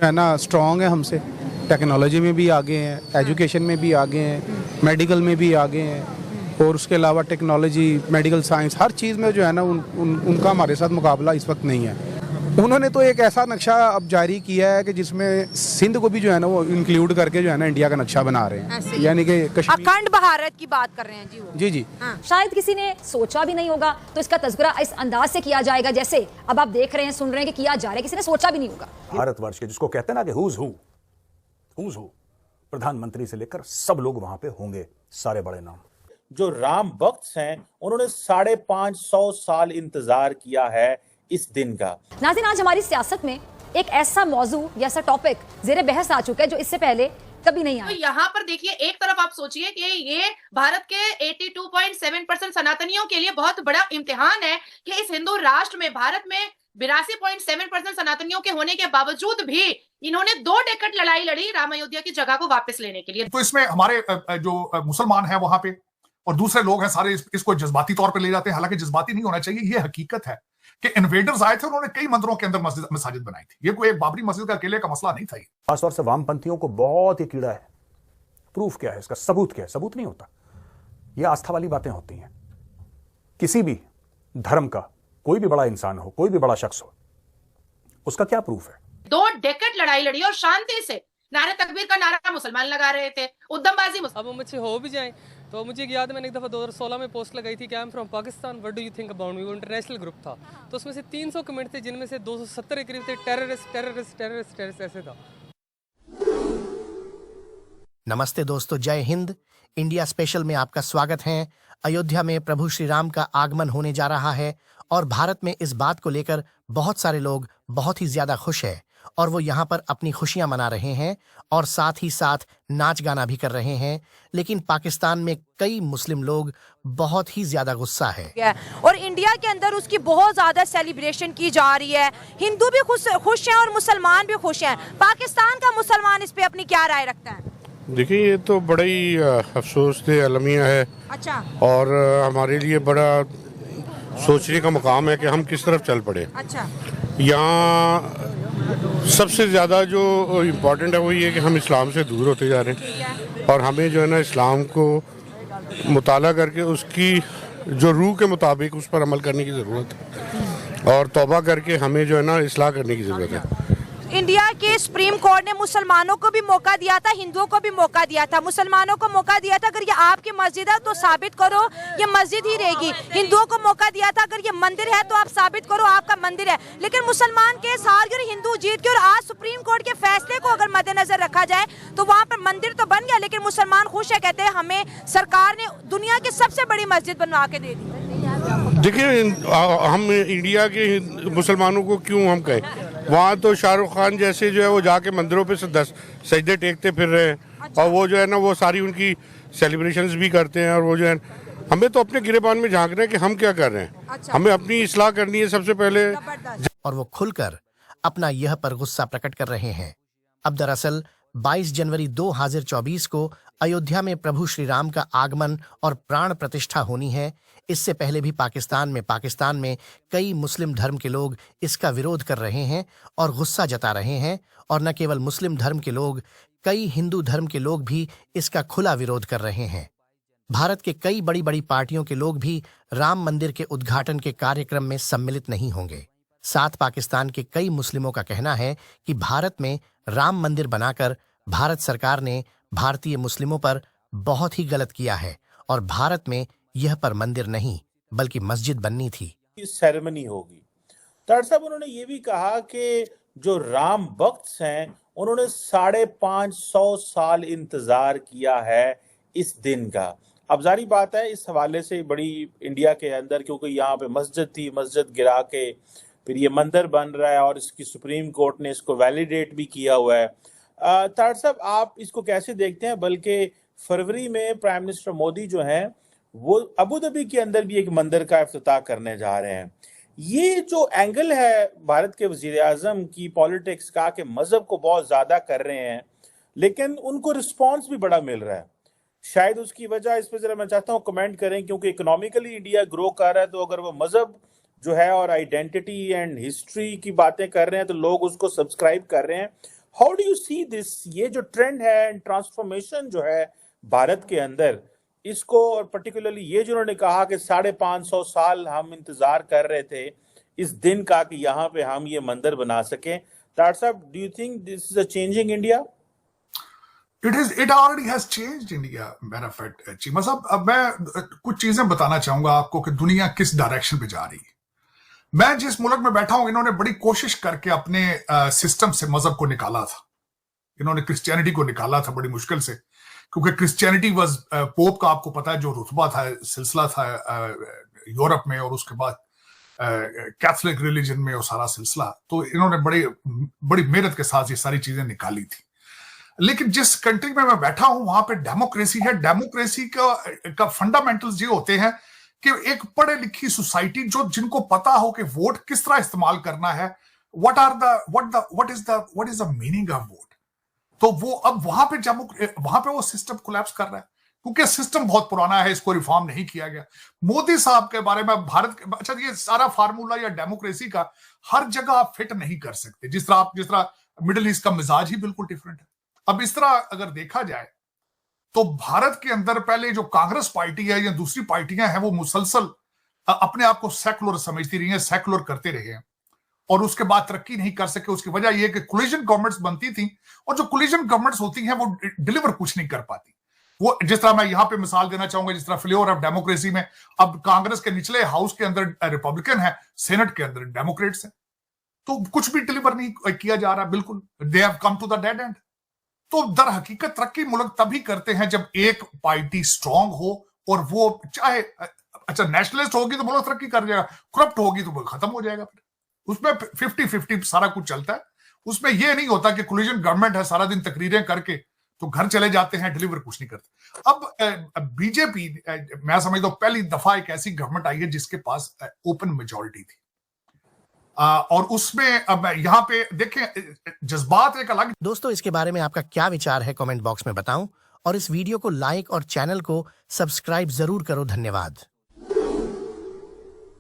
है ना स्ट्रॉन्ग है हमसे, टेक्नोलॉजी में भी आगे हैं, एजुकेशन में भी आगे हैं, मेडिकल में भी आगे हैं, और उसके अलावा टेक्नोलॉजी, मेडिकल साइंस, हर चीज़ में जो है ना उनका हमारे साथ मुकाबला इस वक्त नहीं है। उन्होंने तो एक ऐसा नक्शा अब जारी किया है कि जिसमें सिंध को भी जो है ना वो इंक्लूड करके जो है ना इंडिया का नक्शा बना रहे हैं, यानी कि कश्मीर, अखंड भारत की बात कर रहे हैं जी वो। जी। हाँ। शायद किसी ने सोचा भी नहीं होगा, तो इसका तज़किरा इस अंदाज से किया जाएगा जैसे अब आप देख रहे हैं, सुन रहे हैं कि किया जा रहा है, किसी ने सोचा भी नहीं होगा। भारतवर्ष के जिसको कहते हैं ना कि हुज हु प्रधानमंत्री से लेकर सब लोग वहां पे होंगे, सारे बड़े नाम। जो राम भक्त हैं उन्होंने 550 साल इंतजार किया है इस दिन का। नाज़रीन, आज हमारी सियासत में एक ऐसा मौजू या ऐसा टॉपिक ज़ेरे बहस आ चुका है जो इससे पहले कभी नहीं आया। तो यहाँ पर देखिए, एक तरफ आप सोचिए कि ये भारत के 82.7% सनातनियों के लिए बहुत बड़ा इम्तिहान है कि इस हिंदू राष्ट्र में, भारत में 82.7% सनातनियों के होने के बावजूद भी इन्होंने 2 डेकेड लड़ाई लड़ी राम अयोध्या की जगह को वापस लेने के लिए। तो इसमें हमारे जो मुसलमान हैं वहां पे और दूसरे लोग हैं सारे इसको जज्बाती तौर पे ले जाते हैं, हालांकि जज्बाती नहीं होना चाहिए। ये हकीकत है कि इन्वेडर्स आए थे, उन्होंने कई मंदिरों के अंदर मस्जिद बनाई थी। ये कोई एक बाबरी मस्जिद का अकेले का मसला नहीं था। खासतौर से वामपंथियों को बहुत ही कीड़ा है। प्रूफ क्या है इसका, सबूत क्या है? सबूत नहीं होता, ये आस्था वाली बातें होती हैं। किसी भी धर्म का कोई भी बड़ा इंसान हो, कोई भी बड़ा शख्स हो, उसका क्या प्रूफ है? 2 डेकेड लड़ाई लड़ी और शांति से नारे तकबीर का नारा मुसलमान लगा रहे थे, उद्दमबाजी। अब मुझसे हो भी जाए तो मुझे याद है, मैंने एक दफ़ा 2016 में पोस्ट लगाई थी कि I am from Pakistan, what do you think about me. वो इंटरनेशनल ग्रुप था, तो उसमें से 300 कमेंट थे, जिनमें से 270 के करीब थे टेररिस्ट ऐसे था। नमस्ते दोस्तों, जय हिंद। इंडिया स्पेशल में आपका स्वागत है। अयोध्या में प्रभु श्री राम का आगमन होने जा रहा है और भारत में इस बात को लेकर बहुत सारे लोग बहुत ही ज्यादा खुश हैं और वो यहाँ पर अपनी खुशियां मना रहे हैं और साथ ही साथ नाच गाना भी कर रहे हैं। लेकिन पाकिस्तान में कई मुस्लिम लोग बहुत ही ज्यादा गुस्सा है और इंडिया के अंदर उसकी बहुत ज्यादा सेलिब्रेशन की जा रही है। हिंदू भी खुश हैं और मुसलमान भी खुश हैं। पाकिस्तान का मुसलमान इस पे अपनी क्या राय रखता है? देखिए, ये तो बड़ा ही अफसोस से अलमिया है। अच्छा। और हमारे लिए बड़ा सोचने का मुकाम है कि हम किस तरफ चल पड़े। अच्छा। यहाँ सबसे ज़्यादा जो इम्पोर्टेंट है वो ये कि हम इस्लाम से दूर होते जा रहे हैं और हमें जो है ना इस्लाम को मुताला करके उसकी जो रूह के मुताबिक उस पर अमल करने की ज़रूरत है और तौबा करके हमें जो है ना इस्लाह करने की ज़रूरत है। इंडिया के सुप्रीम कोर्ट ने मुसलमानों को भी मौका दिया था, हिंदुओं को भी मौका दिया था। मुसलमानों को मौका दिया था अगर ये आपकी मस्जिद है तो साबित करो ये मस्जिद ही रहेगी। हिंदुओं को मौका दिया था अगर ये मंदिर है तो आप साबित करो आपका मंदिर है। लेकिन मुसलमान केस हार गए, हिंदू जीत गए और आज सुप्रीम कोर्ट के फैसले को अगर मद्देनजर रखा जाए तो वहाँ पर मंदिर तो बन गया, लेकिन मुसलमान खुश है, कहते हैं हमें सरकार ने दुनिया की सबसे बड़ी मस्जिद बनवा के दे दी। देखिए, हम इंडिया के मुसलमानों को क्यों हम कहें, वहाँ तो शाहरुख खान जैसे जो है वो जाके मंदिरों पे सजदे टेकते फिर रहे हैं और वो जो है ना वो सारी उनकी सेलिब्रेशंस भी करते हैं और वो जो है हमें तो अपने गिरेबान में झांक रहे हैं कि हम क्या कर रहे हैं। अच्छा। हमें अपनी इस्लाह करनी है सबसे पहले। और वो खुलकर अपना यह पर गुस्सा प्रकट कर रहे हैं। अब दरअसल 22 जनवरी 2024 को अयोध्या में प्रभु श्री राम का आगमन और प्राण प्रतिष्ठा होनी है। इससे पहले भी पाकिस्तान में कई मुस्लिम धर्म के लोग इसका विरोध कर रहे हैं और गुस्सा जता रहे हैं। और न केवल मुस्लिम धर्म के लोग, कई हिंदू धर्म के लोग भी इसका खुला विरोध कर रहे हैं। भारत के कई बड़ी बड़ी पार्टियों के लोग भी राम मंदिर के उद्घाटन के कार्यक्रम में सम्मिलित नहीं होंगे। साथ पाकिस्तान के कई मुस्लिमों का कहना है कि भारत में राम मंदिर बनाकर भारत सरकार ने भारतीय मुस्लिमों पर बहुत ही गलत किया है और भारत में यह पर मंदिर नहीं बल्कि मस्जिद बननी थी। सेरेमनी होगी। डॉक्टर साहब, उन्होंने ये भी कहा कि जो राम भक्त हैं उन्होंने 550 साल इंतजार किया है इस दिन का। अब जारी बात है, इस हवाले से बड़ी इंडिया के अंदर, क्योंकि यहाँ पे मस्जिद थी, मस्जिद गिरा के फिर ये मंदिर बन रहा है और इसकी सुप्रीम कोर्ट ने इसको वैलिडेट भी किया हुआ है। तार साहब, आप इसको कैसे देखते हैं? बल्कि फरवरी में प्राइम मिनिस्टर मोदी जो हैं वो अबू धाबी के अंदर भी एक मंदिर का इफ्तिताह करने जा रहे हैं। ये जो एंगल है भारत के वजीर आजम की पॉलिटिक्स का कि मजहब को बहुत ज्यादा कर रहे हैं, लेकिन उनको रिस्पॉन्स भी बड़ा मिल रहा है। शायद उसकी वजह, इस पर जरा मैं चाहता हूँ कमेंट करें, क्योंकि इकोनॉमिकली इंडिया ग्रो कर रहा है, तो अगर वो मजहब जो है और आइडेंटिटी एंड हिस्ट्री की बातें कर रहे हैं तो लोग उसको सब्सक्राइब कर रहे हैं। How do you see this, ये जो ट्रेंड है, ट्रांसफॉर्मेशन जो है भारत के अंदर, इसको, और पर्टिकुलरली ये जो उन्होंने कहा कि 550 साल हम इंतजार कर रहे थे इस दिन का कि यहाँ पे हम ये मंदिर बना सकें, तार साहब, do you think this is a changing India? It already has changed India, matter of fact, Cheema साहब। अब मैं कुछ चीजें बताना चाहूंगा आपको कि दुनिया किस डायरेक्शन पे जा रही है। मैं जिस मुल्क में बैठा हूं, इन्होंने बड़ी कोशिश करके अपने सिस्टम से मजहब को निकाला था। इन्होंने क्रिश्चियनिटी को निकाला था बड़ी मुश्किल से, क्योंकि क्रिश्चियनिटी वाज, पोप का आपको पता है जो रुतबा था, सिलसिला था यूरोप में, और उसके बाद कैथोलिक रिलीजन में वो सारा सिलसिला। तो इन्होंने बड़ी मेहनत के साथ ये सारी चीजें निकाली थी। लेकिन जिस कंट्री में मैं बैठा हूं वहां पे डेमोक्रेसी है। डेमोक्रेसी का फंडामेंटल्स ये होते हैं कि एक पढ़े लिखी सोसाइटी जिनको पता हो कि वोट किस तरह इस्तेमाल करना है, what is the meaning of vote. तो वो अब वहां पे वो सिस्टम कोलैप्स कर रहा है, क्योंकि सिस्टम बहुत पुराना है, इसको रिफॉर्म नहीं किया गया। मोदी साहब के बारे में भारत के, अच्छा, ये सारा फार्मूला या डेमोक्रेसी का हर जगह आप फिट नहीं कर सकते। जिस तरह मिडिल ईस्ट का मिजाज ही बिल्कुल डिफरेंट है। अब इस तरह अगर देखा जाए तो भारत के अंदर पहले जो कांग्रेस पार्टी है या दूसरी पार्टियां हैं, वो मुसलसल अपने आप को सेकुलर समझती रही हैं, सेकुलर करते रहे हैं, और उसके बाद तरक्की नहीं कर सके। उसकी वजह यह कि कोलिजन गवर्नमेंट्स बनती थी, और जो कोलिजन गवर्नमेंट्स होती हैं वो डिलीवर कुछ नहीं कर पाती। वो, जिस तरह मैं यहां पे मिसाल देना चाहूंगा, जिस तरह फ्लेवर ऑफ डेमोक्रेसी में अब कांग्रेस के निचले हाउस के अंदर रिपब्लिकन है, सेनेट के अंदर डेमोक्रेट्स है, तो कुछ भी डिलीवर नहीं किया जा रहा। बिल्कुल, they have come to the dead end. तो दर हकीकत तरक्की मुल्क तभी करते हैं जब एक पार्टी स्ट्रांग हो, और वो चाहे, अच्छा, नेशनलिस्ट होगी तो मुल्क तरक्की कर जाएगा, करप्ट होगी तो खत्म हो जाएगा। फिर उसमें 50-50 सारा कुछ चलता है। उसमें यह नहीं होता कि कोलिजन गवर्नमेंट है, सारा दिन तकरीरें करके तो घर चले जाते हैं, डिलीवर कुछ नहीं करते। अब बीजेपी, मैं समझता हूं पहली दफा एक ऐसी गवर्नमेंट आई है जिसके पास ओपन मेजोरिटी थी, और उसमें अब यहाँ पे देखें, जज्बात एक अलग। दोस्तों, इसके बारे में आपका क्या विचार है कमेंट बॉक्स में बताऊं, और इस वीडियो को लाइक और चैनल को सब्सक्राइब जरूर करो। धन्यवाद।